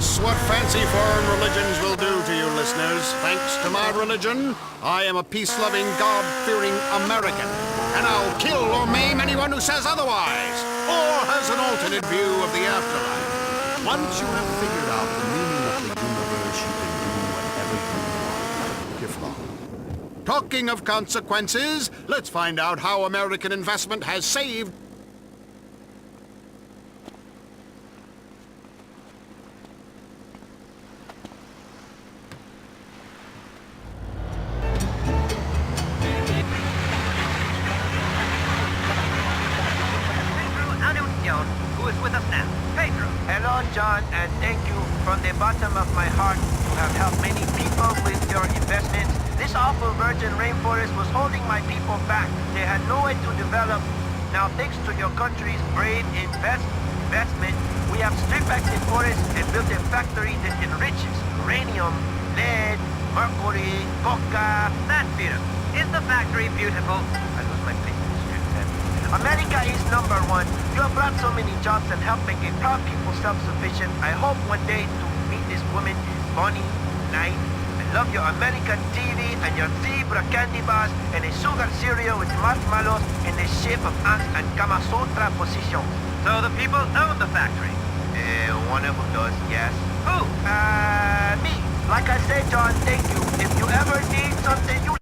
That's what fancy foreign religions will do to you, listeners. Thanks to my religion, I am a peace-loving, God-fearing American. And I'll kill or maim anyone who says otherwise, or has an alternate view of the afterlife. Once you have figured out the meaning of the universe, you can do whatever you want. If not. Talking of consequences, let's find out how American investment has saved... who is with us now. Pedro. Hello, John, and thank you from the bottom of my heart. You have helped many people with your investments. This awful virgin rainforest was holding my people back. They had no way to develop. Now, thanks to your country's brave investment, we have stripped back the forest and built a factory that enriches uranium, lead, mercury, coca. That's beautiful. Is the factory beautiful? I lose my place. America is #1. You have brought so many jobs and helped make a proud people self-sufficient. I hope one day to meet this woman, Bonnie Knight. I love your American TV and your zebra candy bars and a sugar cereal with marshmallows in the shape of ants and Kama Sutra position. So the people own the factory? One of them does, yes. Who? Me. Like I said, John, thank you. If you ever need something, you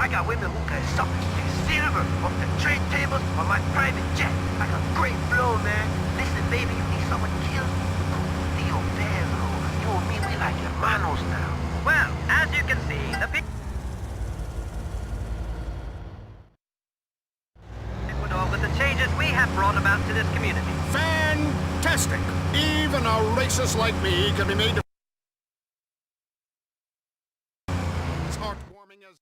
I got women who can suck the silver off the trade tables on my private jet. I got great flow, man. Listen, baby, you need someone killed? Theo Pedro, you and me, we like hermanos now. Well, as you can see, the people with the changes we have brought about to this community. Fantastic! Even a racist like me can be made to... As heartwarming as...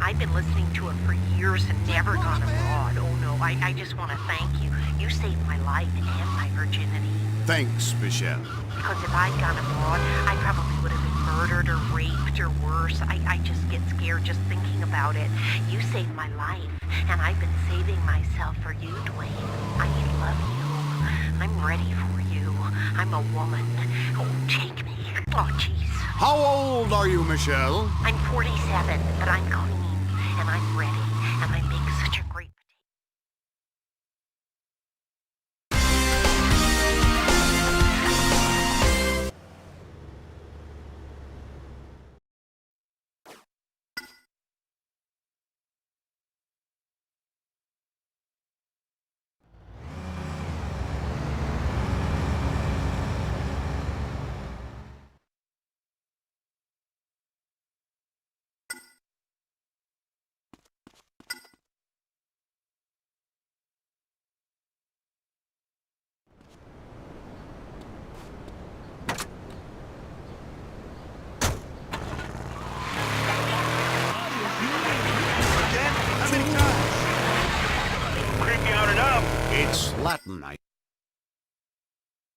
I've been listening to it for years and never gone abroad. Oh no, I just want to thank you. You saved my life and my virginity. Thanks, Michelle. Because if I'd gone abroad, I probably would have been murdered or raped or worse. I just get scared just thinking about it. You saved my life, and I've been saving myself for you, Dwayne. I love you. I'm ready for you. I'm a woman. Oh, take me. Oh, jeez. How old are you, Michelle? I'm 47, but I'm clean. And I'm ready, and I make such a great It's Latin, I...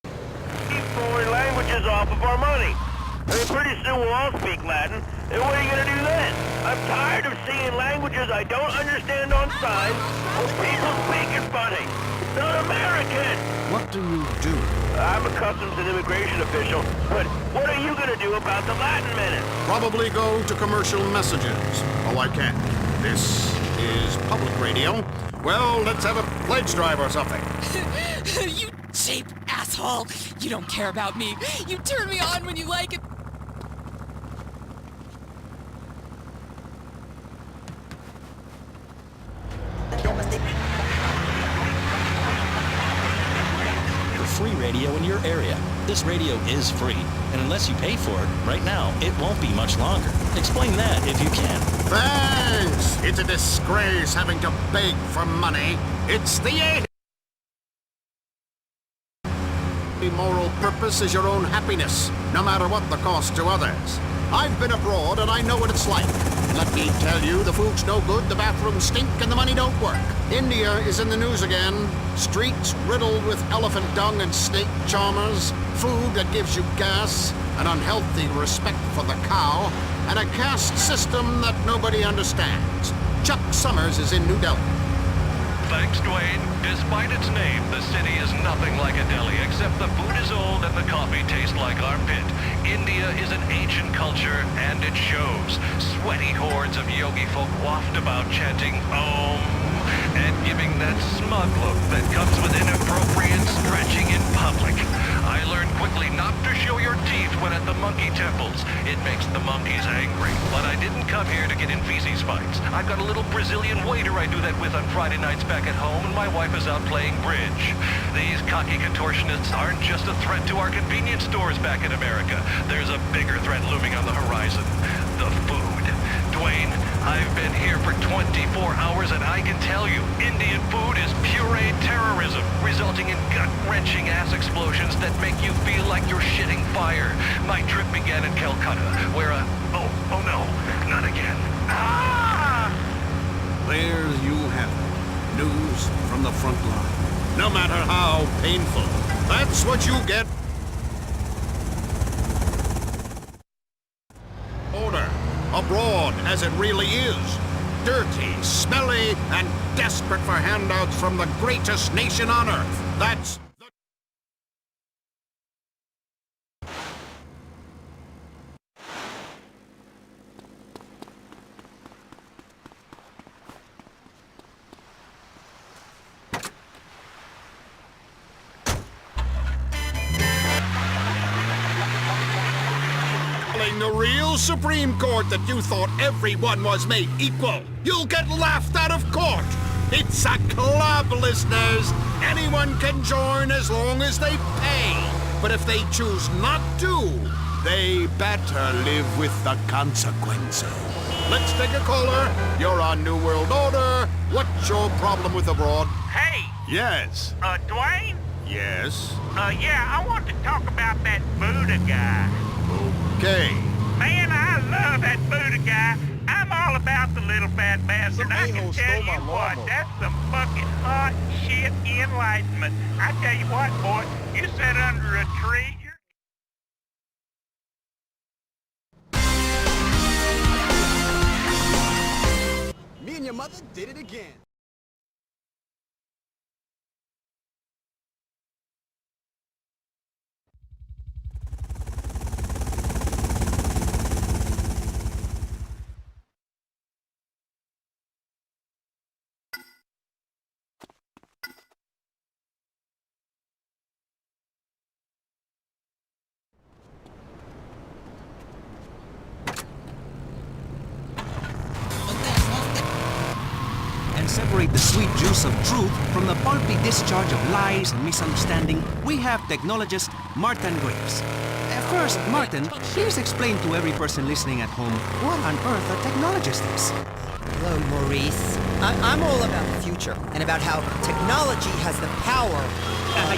Keep foreign languages off of our money. I mean, pretty soon we'll all speak Latin, and what are you gonna do then? I'm tired of seeing languages I don't understand on signs, or people speaking funny. It's not American! What do you do? I'm a customs and immigration official, but what are you gonna do about the Latin minute? Probably go to commercial messages. Oh, I can't. This is public radio. Well, let's have a pledge drive or something. You cheap asshole! You don't care about me. You turn me on when you like it. For free radio in your area. This radio is free, and unless you pay for it, right now, it won't be much longer. Explain that if you can. Thanks! It's a disgrace having to beg for money. It's the 80s. The moral purpose is your own happiness, no matter what the cost to others. I've been abroad and I know what it's like. Let me tell you, the food's no good, the bathrooms stink, and the money don't work. India is in the news again. Streets riddled with elephant dung and snake charmers, food that gives you gas, an unhealthy respect for the cow, and a caste system that nobody understands. Chuck Summers is in New Delhi. Thanks, Dwayne. Despite its name, the city is nothing like a Delhi, except the food is old and the coffee tastes like armpit. India is an ancient culture, and it shows. Sweaty hordes of yogi folk waft about chanting Om, and giving that smug look that comes with inappropriate stretching in public. I learned quickly not to show your teeth when at the monkey temples. It makes the monkeys angry. But I didn't come here to get in feces fights. I've got a little Brazilian waiter I do that with on Friday nights back at home, and my wife is out playing bridge. These cocky contortionists aren't just a threat to our convenience stores back in America. There's a bigger threat looming on the horizon. The food. Dwayne, I've been here for 24 hours and I can tell you, Indian food is pureed terrorism, resulting in gut-wrenching ass explosions that make you feel like you're shitting fire. My trip began in Calcutta, where oh no, not again. Ah! There you have it. News from the front line. No matter how painful, that's what you get. Order. Abroad, as it really is. Dirty, smelly, and desperate for handouts from the greatest nation on earth. That's the... The real Supreme Court that you thought everyone was made equal. You'll get laughed out of court. It's a club, listeners. Anyone can join as long as they pay. But if they choose not to, they better live with the consequences. Let's take a caller. You're on New World Order. What's your problem with abroad? Hey, Yes. Dwayne? Yes. Yeah, I want to talk about that Buddha guy. Okay. Man, I love that Buddha guy. I'm all about the little fat bastard. I can tell you what, that's some fucking hot shit enlightenment. I tell you what, boy, you sit under a tree, Me and your mother did it again. And separate the sweet juice of truth from the pulpy discharge of lies and misunderstanding, we have technologist Martin Graves. First, Martin, please explain to every person listening at home what on earth a technologist is. Hello, Maurice. I'm all about the future and about how technology has the power.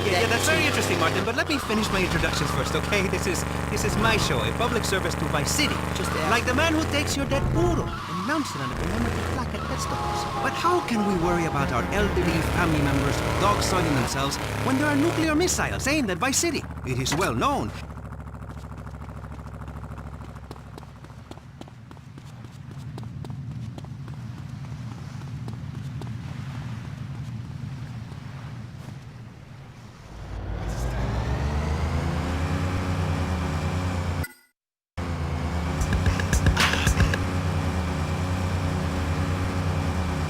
Yeah, that's very interesting, Martin, but let me finish my introductions first, okay? This is my show, a public service to Vice City. Just like the man who takes your dead poodle and mounts it on a commemorative plaque at pet stores. But how can we worry about our elderly family members dog-soiling themselves when there are nuclear missiles aimed at Vice City? It is well known.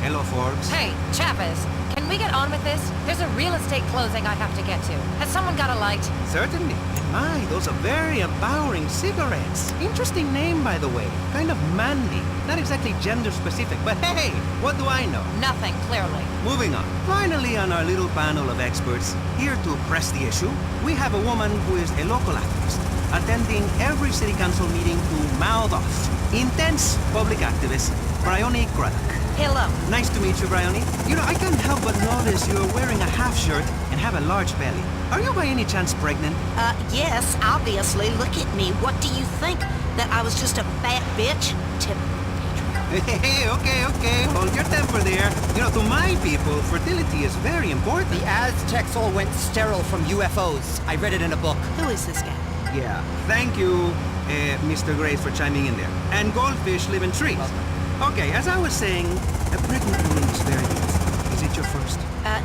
Hello, Forbes. Hey, Chappers, can we get on with this? There's a real estate closing I have to get to. Has someone got a light? Certainly. And my, those are very empowering cigarettes. Interesting name, by the way. Kind of manly. Not exactly gender-specific, but hey, what do I know? Nothing, clearly. Moving on. Finally, on our little panel of experts, here to press the issue, we have a woman who is a local activist, attending every city council meeting to mouth off. Intense public activist, Bryony Craddock. Hello. Nice to meet you, Bryony. You know, I can't help but notice you're wearing a half shirt and have a large belly. Are you by any chance pregnant? Yes, obviously. Look at me. What do you think? That I was just a fat bitch? Hey, okay, hold your temper there. You know, to my people, fertility is very important. The Aztecs all went sterile from UFOs. I read it in a book. Who is this guy? Yeah, thank you, Mr. Grace, for chiming in there. And goldfish live in trees. Okay, as I was saying, a pregnant woman is very beautiful. Is it your first?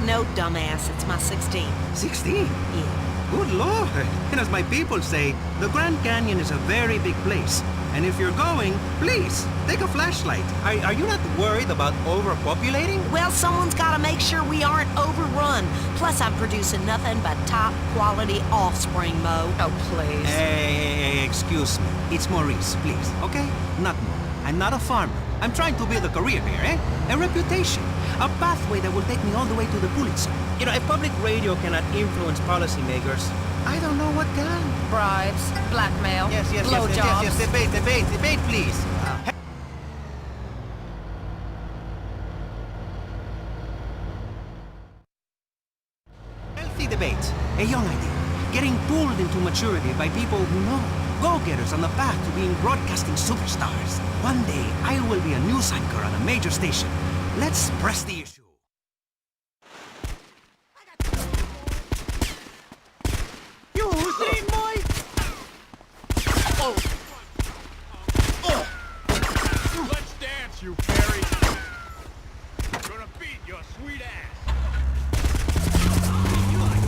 No, dumbass. It's my 16. 16? Yeah. Good Lord. And as my people say, the Grand Canyon is a very big place. And if you're going, please, take a flashlight. Are you not worried about overpopulating? Well, someone's got to make sure we aren't overrun. Plus, I'm producing nothing but top-quality offspring, Mo. Oh, please. Hey, excuse me. It's Maurice, please, okay? Not Mo. I'm not a farmer. I'm trying to build a career here, eh? A reputation. A pathway that will take me all the way to the Pulitzer. You know, if public radio cannot influence policymakers, I don't know what can. Bribes, blackmail, blowjobs. Yes, debate, please. Healthy debate. A young idea. Getting pulled into maturity by people who know. Go-getters on the path to being broadcasting superstars. One day, I will be a news anchor on a major station. Let's press the issue. You see, boy? Let's dance, you fairy. Gonna beat your sweet ass.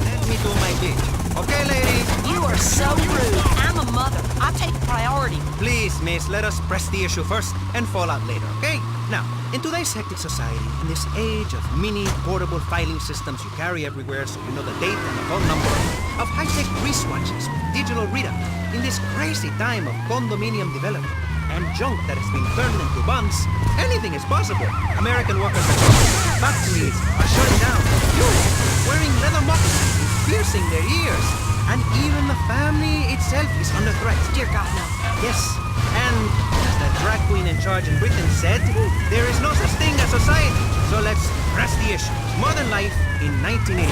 Let me do my bit. Okay, lady? You are so rude. I'm a mother. I take priority. Please, miss, let us press the issue first and fall out later, okay? Now, in today's hectic society, in this age of mini portable filing systems you carry everywhere so you know the date and the phone number, of high-tech wristwatches with digital readout, in this crazy time of condominium development and junk that has been turned into buns, anything is possible. American workers are gone. Factories are shutting down. Youth wearing leather moccasins and piercing their ears. And even the family itself is under threat. Dear God, no. Yes, and as the drag queen in charge in Britain said, there is no such thing as society. So let's press the issue. Modern life in 1984.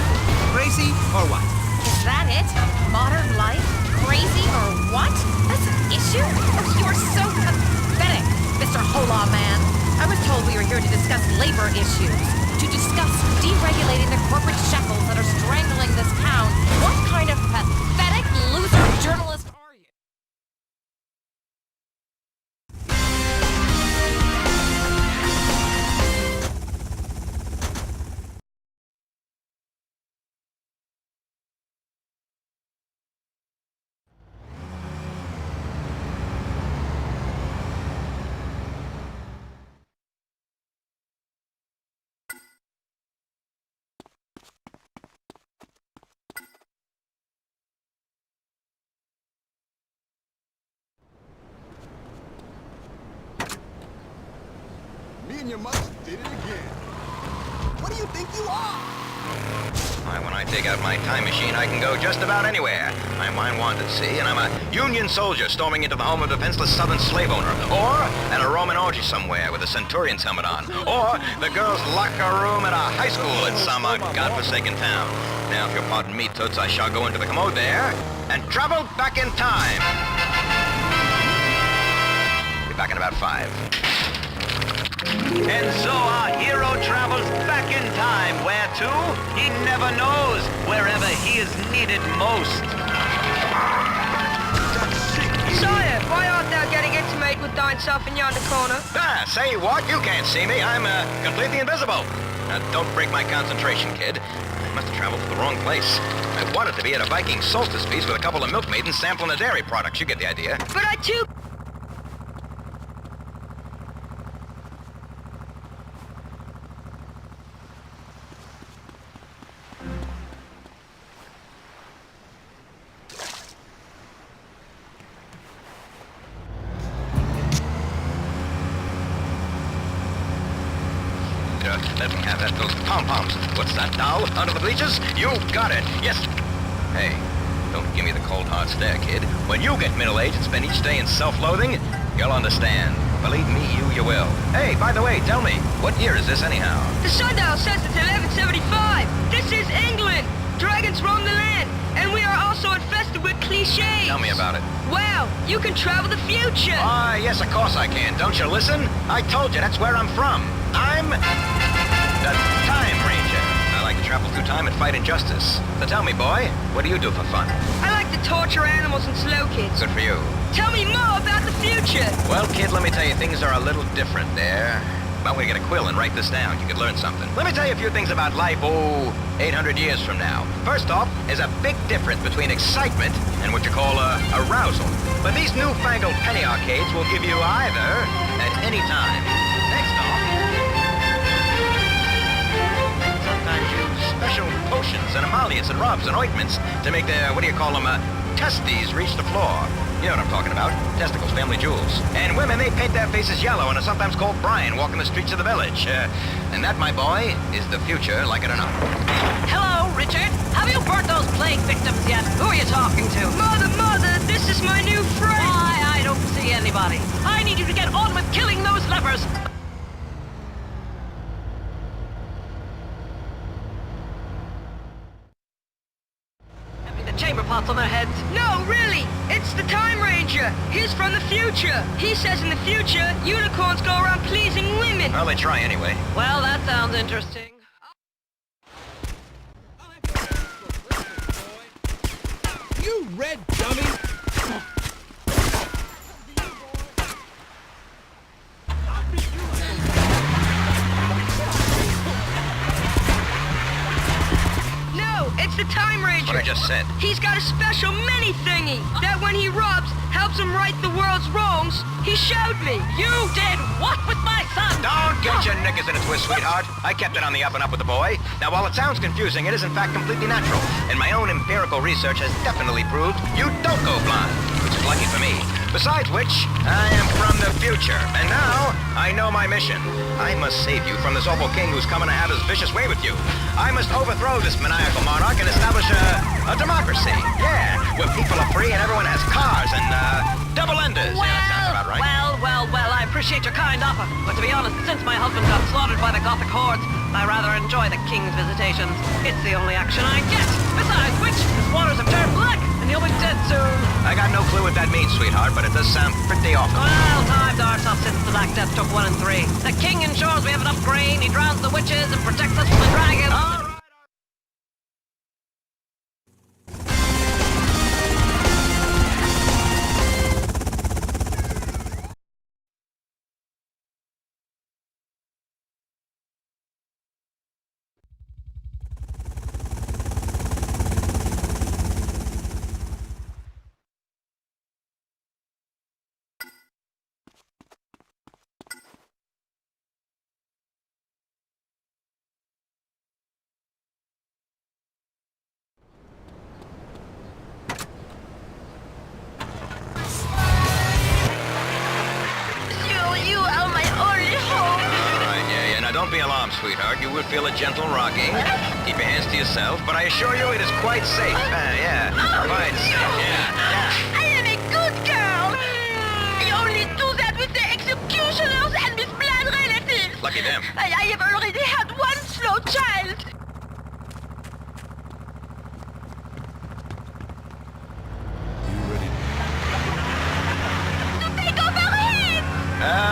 Crazy or what? Is that it? Modern life? Crazy or what? That's an issue? Oh, you're so pathetic, Mr. Hola Man. I was told we were here to discuss labor issues. To discuss deregulating the corporate shackles that are strangling this town. What kind of pathetic loser journalist are you? Me and your mother did it again. What do you think you are? Why, when I take out my time machine, I can go just about anywhere. I'm wanted, see, and I'm a Union soldier storming into the home of a defenseless southern slave owner. Or at a Roman orgy somewhere with a centurion's helmet on. Or the girls' locker room at a high school in some godforsaken town. Now, if you'll pardon me, Toots, I shall go into the commode there and travel back in time. Be back in about 5. And so our hero travels back in time. Where to? He never knows. Wherever he is needed most. Sire, why art thou getting intimate with thyself in yonder corner? Ah, say what? You can't see me. I'm completely invisible. Now, don't break my concentration, kid. I must have traveled to the wrong place. I wanted to be at a Viking solstice feast with a couple of milkmaidens sampling the dairy products. You get the idea. But I too... Let me have that. Those pom-poms. What's that, doll? Under the bleachers? You got it. Yes. Hey, don't give me the cold hard stare, kid. When you get middle-aged and spend each day in self-loathing, you'll understand. Believe me, you will. Hey, by the way, tell me, what year is this anyhow? The sundial says it's 1175. This is England. Dragons roam the land, and we are also infested with cliches. Tell me about it. Well, you can travel the future. Ah, yes, of course I can. Don't you listen? I told you, that's where I'm from. I'm the Time Ranger. I like to travel through time and fight injustice. So tell me, boy, what do you do for fun? I like to torture animals and slow kids. Good for you. Tell me more about the future. Well, kid, let me tell you, things are a little different there. I'm gonna get a quill and write this down. You could learn something. Let me tell you a few things about life, 800 years from now. First off, there's a big difference between excitement and what you call arousal. But these newfangled penny arcades will give you either at any time. Next off, sometimes use special potions and emollients and rubs and ointments to make their, testes reach the floor. You know what I'm talking about. Testicles, family jewels. And women, they paint their faces yellow and are sometimes called Brian walking the streets of the village. And that, my boy, is the future, like it or not. Hello, Richard. Have you burnt those plague victims yet? Who are you talking to? Mother, this is my new friend. Why, I don't see anybody. I need you to get on with killing those lepers. Chamber pots on their heads. No, really! It's the Time Ranger! He's from the future! He says in the future, unicorns go around pleasing women! Well, they try anyway. Well, that sounds interesting. You red dummy! It's the Time Ranger! What I just said. He's got a special mini thingy that when he rubs, helps him right the world's wrongs. He showed me. You did what with my son? Don't get your knickers in a twist, sweetheart. I kept it on the up and up with the boy. Now, while it sounds confusing, it is in fact completely natural. And my own empirical research has definitely proved you don't go blind, which is lucky for me. Besides which, I am from the future, and now I know my mission. I must save you from this awful king who's coming to have his vicious way with you. I must overthrow this maniacal monarch and establish a democracy. Yeah, where people are free and everyone has cars and double-enders. Well, yeah, that sounds about right. Well, I appreciate your kind offer. But to be honest, since my husband got slaughtered by the Gothic hordes, I rather enjoy the king's visitations. It's the only action I get. Besides which, his waters have turned black, and he'll be dead soon. I got no clue what that means, sweetheart, but it does sound pretty awful. Well, times are tough since the Black Death took 1 and 3. The king ensures we have enough grain, he drowns the witches, and protects us from the dragons. All right. Don't be alarmed, sweetheart. You will feel a gentle rocking. Keep your hands to yourself, but I assure you it is quite safe. Yeah, quite safe. Yeah. I am a good girl. I only do that with the executioners and with blood relatives. Lucky them. I have already had 1 slow child. To take over him!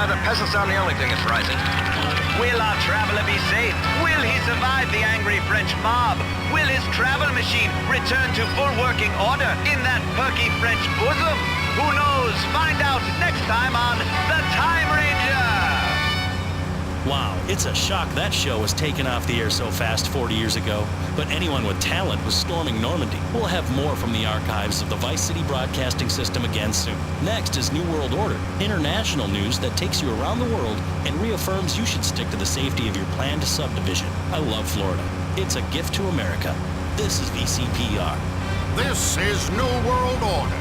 The peasants aren't the only thing that's rising. Will our traveler be safe? Will he survive the angry French mob? Will his travel machine return to full working order in that perky French bosom? Who knows? Find out next time on The Time Ranger! Wow, it's a shock that show was taken off the air so fast 40 years ago. But anyone with talent was storming Normandy. We'll have more from the archives of the Vice City Broadcasting System again soon. Next is New World Order, international news that takes you around the world and reaffirms you should stick to the safety of your planned subdivision. I love Florida. It's a gift to America. This is VCPR. This is New World Order.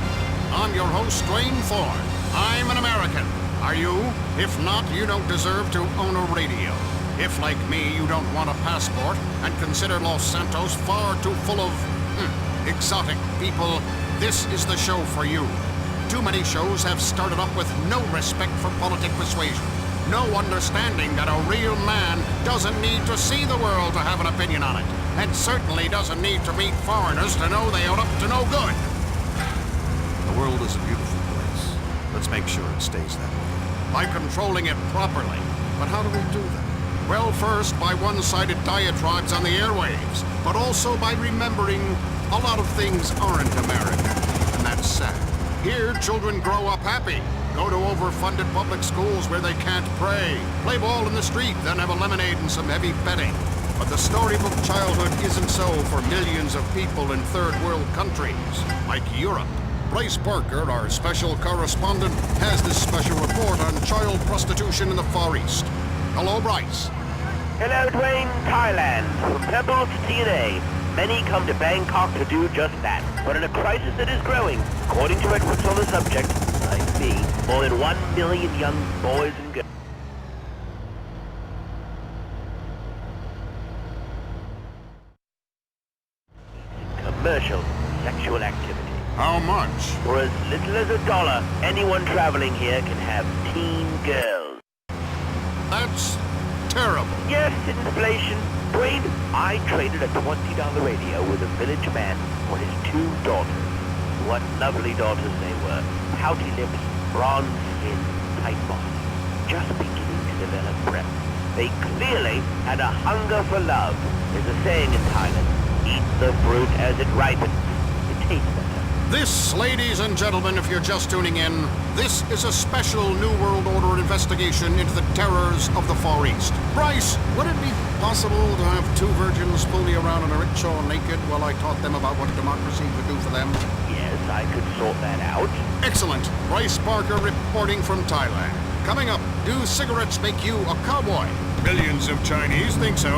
I'm your host, Dwayne Thorne. I'm an American. Are you? If not, you don't deserve to own a radio. If, like me, you don't want a passport and consider Los Santos far too full of exotic people, this is the show for you. Too many shows have started up with no respect for politic persuasion. No understanding that a real man doesn't need to see the world to have an opinion on it, and certainly doesn't need to meet foreigners to know they are up to no good. The world is a beautiful place. Let's make sure it stays that way. By controlling it properly. But how do we do that? Well, first, by one-sided diatribes on the airwaves, but also by remembering a lot of things aren't American, and that's sad. Here, children grow up happy, go to overfunded public schools where they can't pray, play ball in the street, then have a lemonade and some heavy betting. But the storybook childhood isn't so for millions of people in third world countries, like Europe. Bryce Parker, our special correspondent, has this special report on child prostitution in the Far East. Hello, Bryce. Hello, Dwayne. Thailand. From Pebble to TNA. Many come to Bangkok to do just that. But in a crisis that is growing, according to experts on the subject, like me, more than 1 million young boys and girls. Commercial sexual activity. How much? For as little as $1, anyone traveling here can have teen girls. That's terrible. Yes, inflation. Dwayne, I traded a $20 radio with a village man for his 2 daughters. What lovely daughters they were. Pouty lips, bronze skin, tight bodies. Just beginning to develop breasts. They clearly had a hunger for love. There's a saying in Thailand, eat the fruit as it ripens. It tastes better. This, ladies and gentlemen, if you're just tuning in, this is a special New World Order investigation into the terrors of the Far East. Bryce, would it be possible to have 2 virgins pull me around in a rickshaw naked while I taught them about what democracy could do for them? Yes, I could sort that out. Excellent. Bryce Parker reporting from Thailand. Coming up, do cigarettes make you a cowboy? Millions of Chinese think so.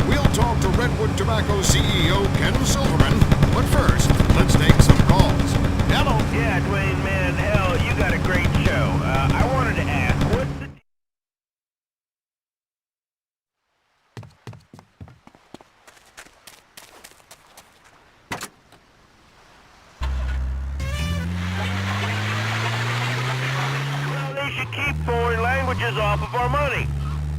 We'll talk to Redwood Tobacco CEO Ken Silverman. But first, let's take some calls. Hello. Yeah, Dwayne, man, hell, you got a great show. I wanted to ask, what's the... Well, they should keep foreign languages off of our money.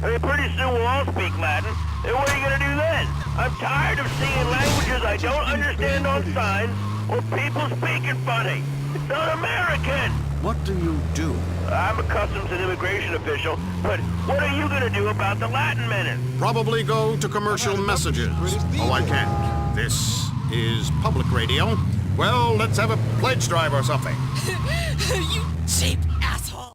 I mean, pretty soon we'll all speak Latin. Then what are you gonna do then? I'm tired of seeing languages I don't understand on signs or people speaking funny. It's un-American. What do you do? I'm a customs and immigration official, but what are you gonna do about the Latin menace? Probably go to commercial messages. Oh, I can't. This is public radio. Well, let's have a pledge drive or something. You cheap asshole!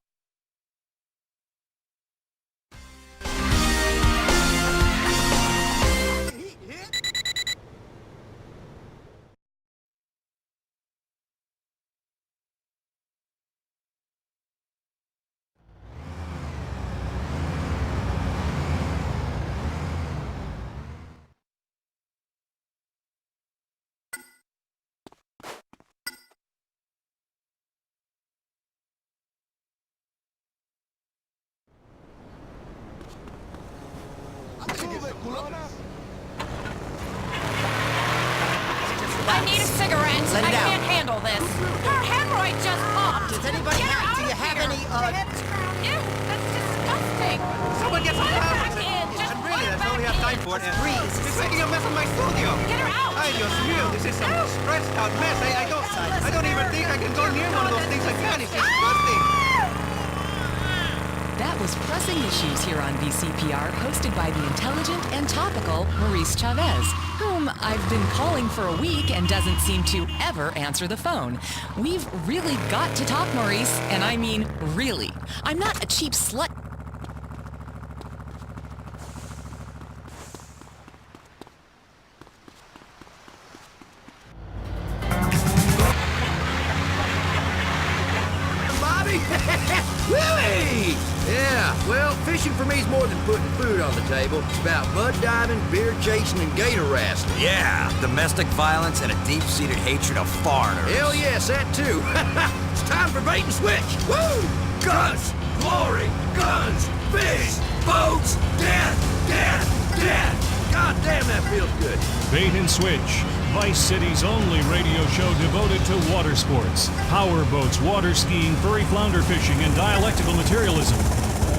I need a cigarette. Let it I out. can't handle this. Her hemorrhoid just popped. Does anybody Get her have, do out you of have here. any, Ew, that's disgusting. Someone get some Put her help. back in. Just And put really, her that's all we back have in. time for. Freeze. It's making a mess of my studio. Get her out. Ay, Dios mío, this is some stressed out mess. I don't even think I can go near one of those things again. It's disgusting. That was Pressing Issues here on VCPR, hosted by the intelligent and topical Maurice Chavez, whom I've been calling for a week and doesn't seem to ever answer the phone. We've really got to talk, Maurice, and I mean really. I'm not a cheap slut. Bobby? Willie! Yeah, well, fishing for me is more than putting food on the table. It's about mud diving, beer chasing, and gator wrestling. Yeah, domestic violence and a deep-seated hatred of foreigners. Hell yes, that too. It's time for bait and switch. Woo! Guns, glory, guns, fish, boats, death, death, death. God damn, that feels good. Bait and Switch, Vice City's only radio show devoted to water sports, power boats, water skiing, furry flounder fishing, and dialectical materialism.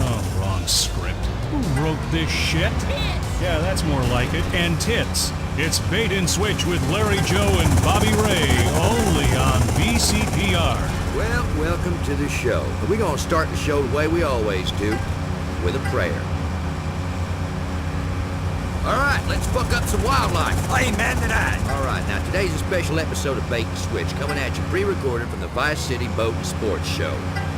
Oh, wrong wrote this shit. Yeah, that's more like it. And tits. It's Bait and Switch with Larry Joe and Bobby Ray, only on VCPR. Well, welcome to the show. We're gonna start the show the way we always do, with a prayer. All right, let's fuck up some wildlife. Amen to that. All right, now today's a special episode of Bait and Switch, coming at you pre-recorded from the Vice City Boat and Sports Show.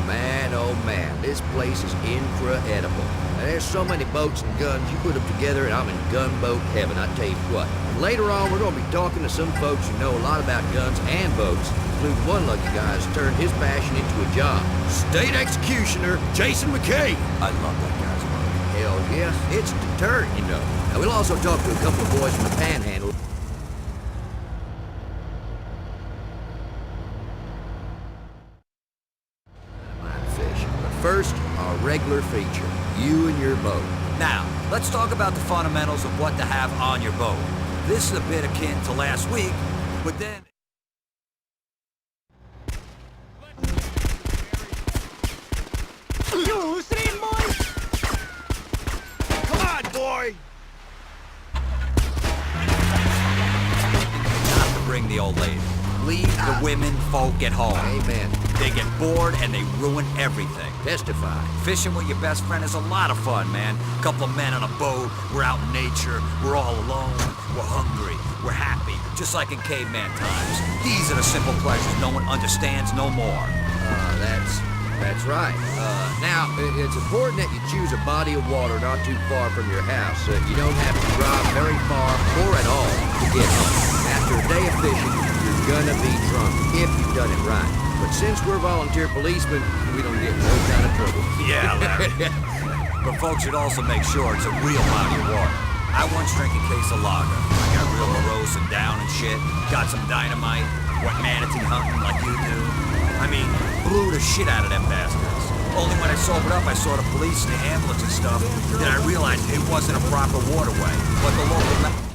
Man, oh man, this place is incredible. Now, there's so many boats and guns, you put them together and I'm in gunboat heaven, I tell you what. And later on, we're gonna be talking to some folks who know a lot about guns and boats, including one lucky guy who's turned his passion into a job. State Executioner Jason McKay. I love that guy's work. Hell yeah, it's a deterrent, you know. Now, we'll also talk to a couple of boys from the Panhandle. First, our regular feature, you and your boat. Now, let's talk about the fundamentals of what to have on your boat. This is a bit akin to last week, but then... You hallucinating, boy? Come on, boy! Not to bring the old lady. Leave the women folk at home. Amen. They get bored and they ruin everything. Testify. Fishing with your best friend is a lot of fun, man. Couple of men on a boat, we're out in nature, we're all alone, we're hungry, we're happy, just like in caveman times. These are the simple pleasures no one understands no more. That's right. Now, it's important that you choose a body of water not too far from your house. You don't have to drive very far or at all to get home. After a day of fishing, you're gonna be drunk if you've done it right. But since we're volunteer policemen, we don't get no kind of trouble. Yeah, Larry. But folks should also make sure it's a real body of water. I once drank a case of lager. I got real morose and down and shit. Got some dynamite. Went manatee hunting like you do. I mean, blew the shit out of them bastards. Only when I sobered up, I saw the police and the ambulance and stuff, then I realized it wasn't a proper waterway. But the local...